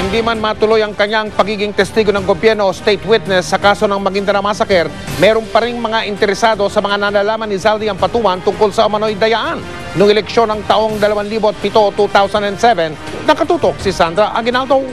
Hindi man matuloy ang kanyang pagiging testigo ng gobyerno o state witness sa kaso ng Maguindanao Massacre, meron pa ring mga interesado sa mga nalalaman ni Zaldy Ampatuan tungkol sa umano'y dayaan noong eleksyon ng taong 2007-2007. Nakatutok si Sandra Aguinaldo.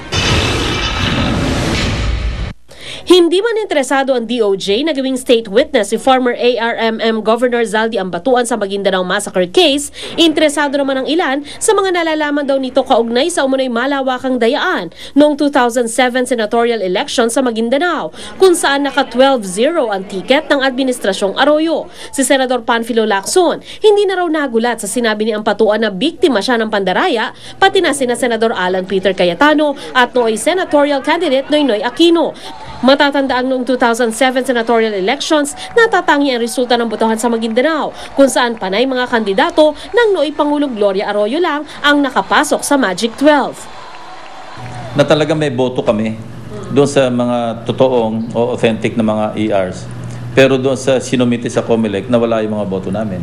Hindi man interesado ang DOJ na gawing state witness si former ARMM Governor Zaldy Ampatuan sa Maguindanao Massacre case, interesado naman ang ilan sa mga nalalaman daw nito kaugnay sa umunoy malawakang dayaan noong 2007 senatorial election sa Maguindanao, kung saan naka 12-0 ang tiket ng Administrasyong Arroyo. Si Senador Panfilo Lacson, hindi na raw nagulat sa sinabi ni Ampatuan na biktima siya ng pandaraya, pati na sina Senador Alan Peter Cayetano at nooy senatorial candidate Noynoy Aquino. Matatandaang noong 2007 senatorial elections, natatangi ang resulta ng botohan sa Maguindanao, kung saan panay mga kandidato ng nooy Pangulong Gloria Arroyo lang ang nakapasok sa Magic 12. Na talaga may boto kami doon sa mga totoong o authentic na mga ERs. Pero doon sa sinumite sa COMELEC, nawala yung mga boto namin.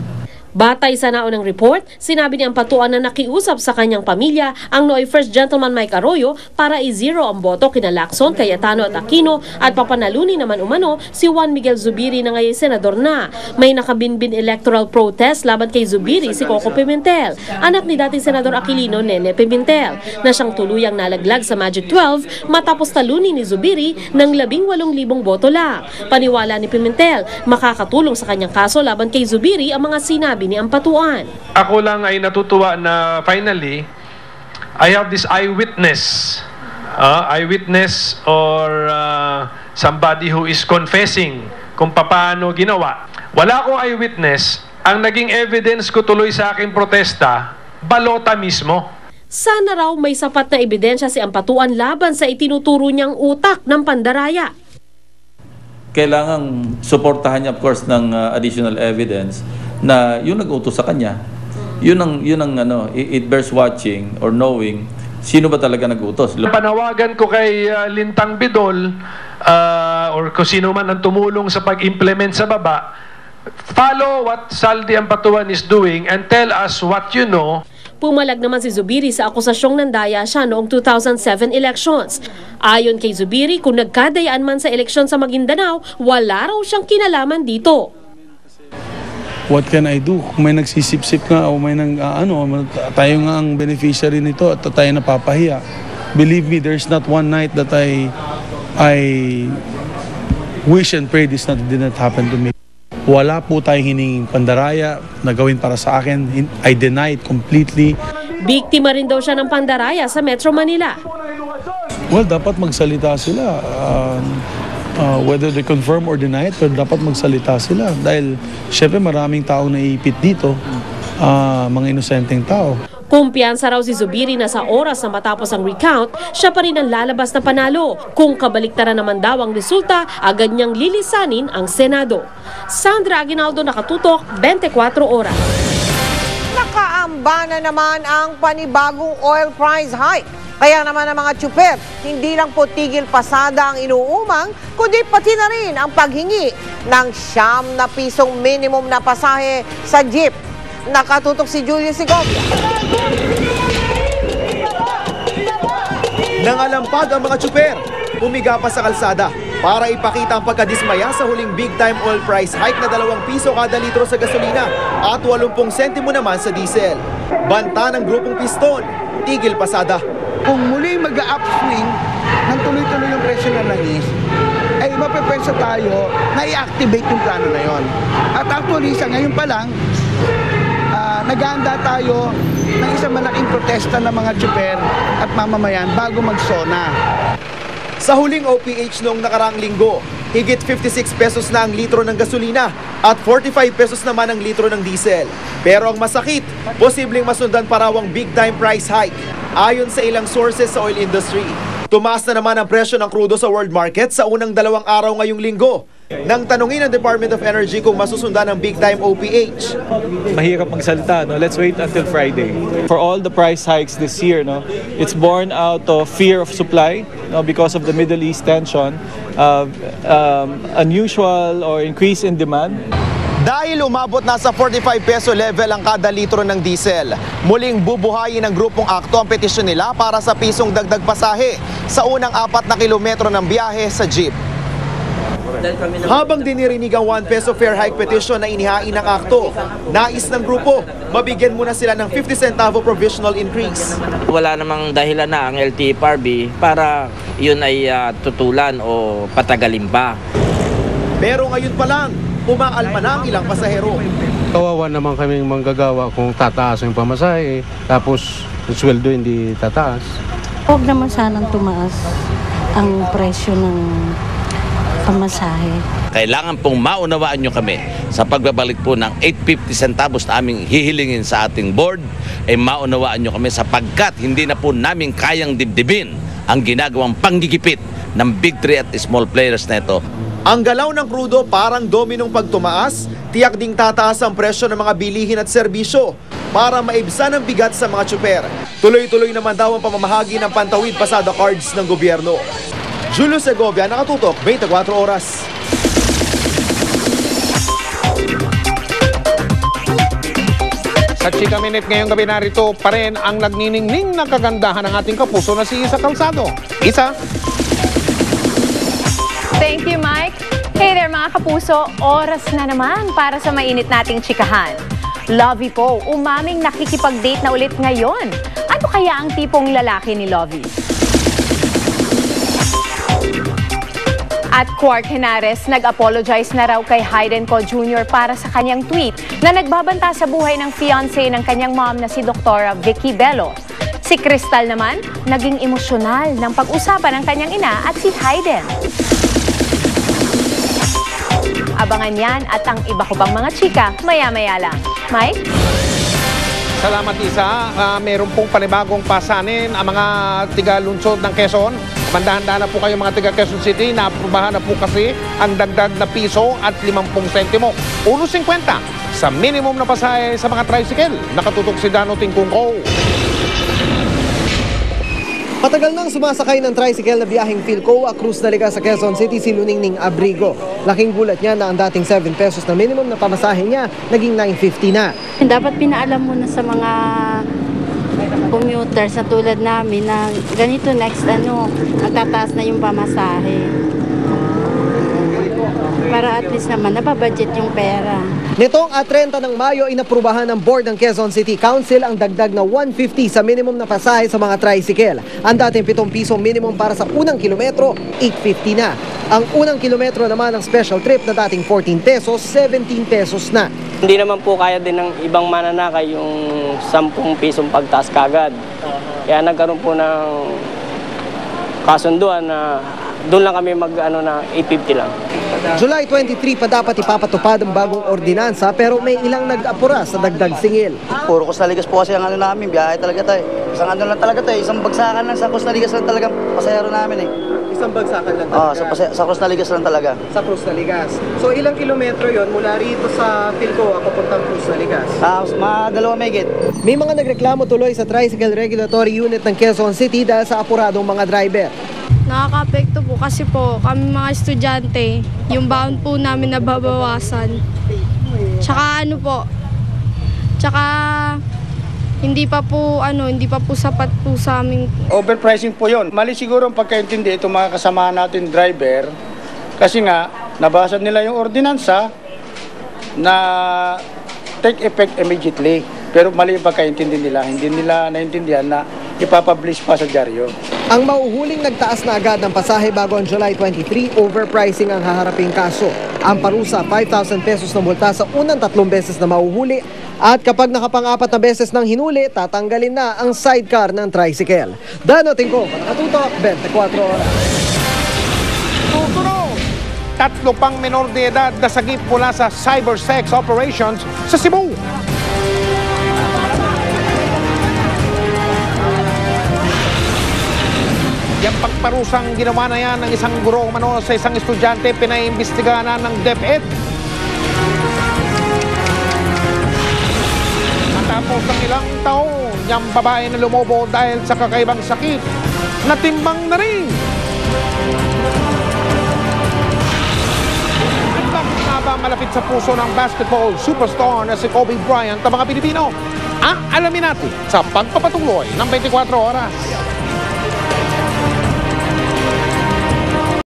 Batay sa naunang report, sinabi ni Ampatuan na nakiusap sa kanyang pamilya ang nooy First Gentleman Mike Arroyo para i-zero ang boto kina Lacson, Cayetano at Aquino at papanalunin naman umano si Juan Miguel Zubiri na ngayon senador na. May nakabinbin electoral protest laban kay Zubiri si Coco Pimentel, anak ni dating Senador Aquilino Nene Pimentel, na siyang tuluyang nalaglag sa Magic 12 matapos talunin ni Zubiri ng 18,000 boto lang. Paniwala ni Pimentel, makakatulong sa kanyang kaso laban kay Zubiri ang mga sinabi ni Ampatuan. Ako lang ay natutuwa na finally, I have this eyewitness. Eyewitness or somebody who is confessing kung paano ginawa. Wala akong eyewitness. Ang naging evidence ko tuloy sa aking protesta, balota mismo. Sana raw may sapat na ebidensya si Ampatuan laban sa itinuturo niyang utak ng pandaraya. Kailangang suportahan niya of course ng additional evidence na yung nag-utos sa kanya. Yun ang it bears watching or knowing sino ba talaga nag-utos. Panawagan ko kay Lintang Bidol or kung sino man ang tumulong sa pag-implement sa baba, follow what Zaldy Ampatuan is doing and tell us what you know. Pumalag naman si Zubiri sa akusasyong nandaya siya noong 2007 elections. Ayon kay Zubiri, kung nagkadayaan man sa eleksyon sa Maguindanao, wala raw siyang kinalaman dito. What can I do? Kung may nagsisip-sip nga o may tayo nga ang beneficiary nito at tayo napapahiya. Believe me, there's not one night that I wish and pray this did not happen to me. Wala po tayong hininging pandaraya na gawin para sa akin. I deny it completely. Biktima rin daw siya ng pandaraya sa Metro Manila. Well, dapat magsalita sila. Whether they confirm or deny it, pero dapat magsalita sila. Dahil, syempre, maraming taong naiipit dito. Mga inosenteng tao. Kumpiyansa raw si Zubiri na sa oras na matapos ang recount, siya pa rin ang lalabas na panalo. Kung kabaliktaran naman daw ang resulta, agad niyang lilisanin ang Senado. Sandra Aguinaldo, Nakatutok, 24 Oras. Nakaamba na naman ang panibagong oil price hike. Kaya naman ang mga tsuper, hindi lang po tigil pasada ang inuumang, kundi pati na rin ang paghingi ng 9 pisong minimum na pasahe sa jeep. Nakatutok si Julius Segovia. Nangalampag ang mga tsuper, pumiga pa sa kalsada para ipakita ang pagkadismaya sa huling big-time oil price hike na 2 piso kada litro sa gasolina at 80 sentimo naman sa diesel. Banta ng grupong Piston, tigil pasada. Kung muli mag-upswing ng tuloy-tuloy yung presyo ng langis, ay mapepensa tayo na i-activate yung plano na yon. At actually, sa ngayon pa lang, nag-aanda tayo ng isang malaking protesta ng mga tsuper at mamamayan bago mag-SONA. Sa huling OPH noong nakaraang linggo, higit 56 pesos na ang litro ng gasolina at 45 pesos naman ang litro ng diesel. Pero ang masakit, posibleng masundan pa raw ang big-time price hike ayon sa ilang sources sa oil industry. Tumaas na naman ang presyo ng krudo sa world market sa unang 2 araw ngayong linggo. Nang tanungin ng Department of Energy kung masusundan ang big-time OPH. Mahirap magsalita, no? Let's wait until Friday. For all the price hikes this year, no, it's born out of fear of supply, no, because of the Middle East tension, unusual or increase in demand. Dahil umabot na sa 45 peso level ang kada litro ng diesel, muling bubuhayin ng grupong AKTO ang petisyon nila para sa pisong dagdag pasahe sa unang 4 na kilometro ng biyahe sa jeep. Habang dinirinig ang 1 peso fare hike petition na inihain ng AKTO, nais ng grupo, mabigyan muna sila ng 50 centavo provisional increase. Wala namang dahilan na ang LTFRB para yun ay tutulan o patagalin pa. Pero ngayon pa lang, umaalma na ang ilang pasahero. Kawawa naman kaming manggagawa kung tataas yung pamasahe, tapos yung sweldo hindi tataas. Huwag naman sanang tumaas ang presyo ng pamasahe. Kailangan pong maunawaan nyo kami sa pagbabalik po ng 850 centavos na aming hihilingin sa ating board, ay maunawaan nyo kami sapagkat hindi na po namin kayang dibdibin ang ginagawang panggigipit ng big three at small players na ito. Ang galaw ng krudo parang dominong pagtumaas, tiyak ding tataas ang presyo ng mga bilihin at serbisyo para maibsan ang bigat sa mga tsuper. Tuloy-tuloy naman daw ang pamamahagi ng pantawid pasada cards ng gobyerno. Julio Segovia, Nakatutok, 24 Oras. Sa Chika Minute ngayong gabi, narito pa rin ang nagniningning na kagandahan ng ating kapuso na si Isa Calzado. Isa? Thank you, Mike. Hey there mga kapuso, oras na naman para sa mainit nating chikahan. Lovie po, umaming nakikipag-date na ulit ngayon. Ano kaya ang tipong lalaki ni Lovie? At Quark Henares, nag-apologize na raw kay Hayden Co Jr. para sa kanyang tweet na nagbabanta sa buhay ng fiancé ng kanyang mom na si Dr. Vicky Bello. Si Crystal naman, naging emosyonal ng pag-usapan ng kanyang ina at si Hayden. Abangan yan at ang iba ko pang mga chika, maya-maya lang. Mike? Salamat, Isa. Meron pong panibagong pasanin ang mga tiga-lungsod ng Quezon. Mandahan-dahan na po kayo mga tiga-Quezon City. Naaprubahan na po kasi ang dagdag na piso at 50 sentimo. 1.50 sa minimum na pasahe sa mga tricycle. Nakatutok si Dano Tingkungko. Matagal nang sumasakay ng tricycle na biyaheng Philcoa Cruz na Liga sa Quezon City si Luningning Abrigo. Laking gulat niya na ang dating 7 pesos na minimum na pamasahe niya naging 9.50 na. Dapat pinaalam mo na sa mga commuters na tulad namin na ganito next nagtataas na yung pamasahe. Para at least naman nababudget yung pera. Nitong 30 ng Mayo, inaprubahan ng Board ng Quezon City Council ang dagdag na 150 sa minimum na pasahe sa mga tricycle. Ang dating 7 pisong minimum para sa unang kilometro, 8.50 na. Ang unang kilometro naman ng special trip na dating 14 pesos, 17 pesos na. Hindi naman po kaya din ng ibang mananakay yung 10 pisong pagtaas kagad. Kaya nagkaroon po ng kasunduan na doon lang kami na 8.50 lang. July 23 pa dapat ipapatupad ang bagong ordinansa pero may ilang nag-apura sa dagdag singil. Puro Costa Ligas po kasi ang namin, biyahe talaga tayo. Isang lang talaga tayo, isang bagsakan lang sa Costa Ligas lang talagang pasahero namin eh. Isang bagsakan lang talaga? Sa Costa Ligas lang talaga. Sa Costa Ligas. So ilang kilometro yon mula rito sa Philcoa papuntang Costa Ligas? Mga 2 megit. May mga nagreklamo tuloy sa Tricycle Regulatory Unit ng Quezon City dahil sa apuradong mga driver. Nakaka-apekto po kasi po kami mga estudyante, yung baon po namin nababawasan. Tsaka hindi pa po sapat po sa aming overpricing po 'yon. Mali siguro ang pagkaintindi itong mga kasama natin driver kasi nga nabasa nila yung ordinansa na take effect immediately. Pero mali yung pagkaintindi nila. Hindi nila naintindihan na ipapublish pa sa dyaryo. Ang mauhuling nagtaas na agad ng pasahe bago ang July 23, overpricing ang haharaping kaso. Ang parusa, 5,000 pesos na multa sa unang 3 beses na mauhuli. At kapag nakapang-4 na beses ng hinuli, tatanggalin na ang sidecar ng tricycle. Dano Tingko, Nakatutok, 24 Oras. Tutunog! 3 pang menor de edad na sagip mula sa cyber sex operations sa Cebu. Yung pagparusang ginawa na yan ng isang guro umano sa isang estudyante, pinaimbestigahan na ng DepEd. Matapos ng ilang taon, yung babae na lumobo dahil sa kakaibang sakit, natimbang na rin. At bakit nga ba malapit sa puso ng basketball superstar na si Kobe Bryant ng mga Pilipino? Alamin natin sa pagpapatuloy ng 24 oras.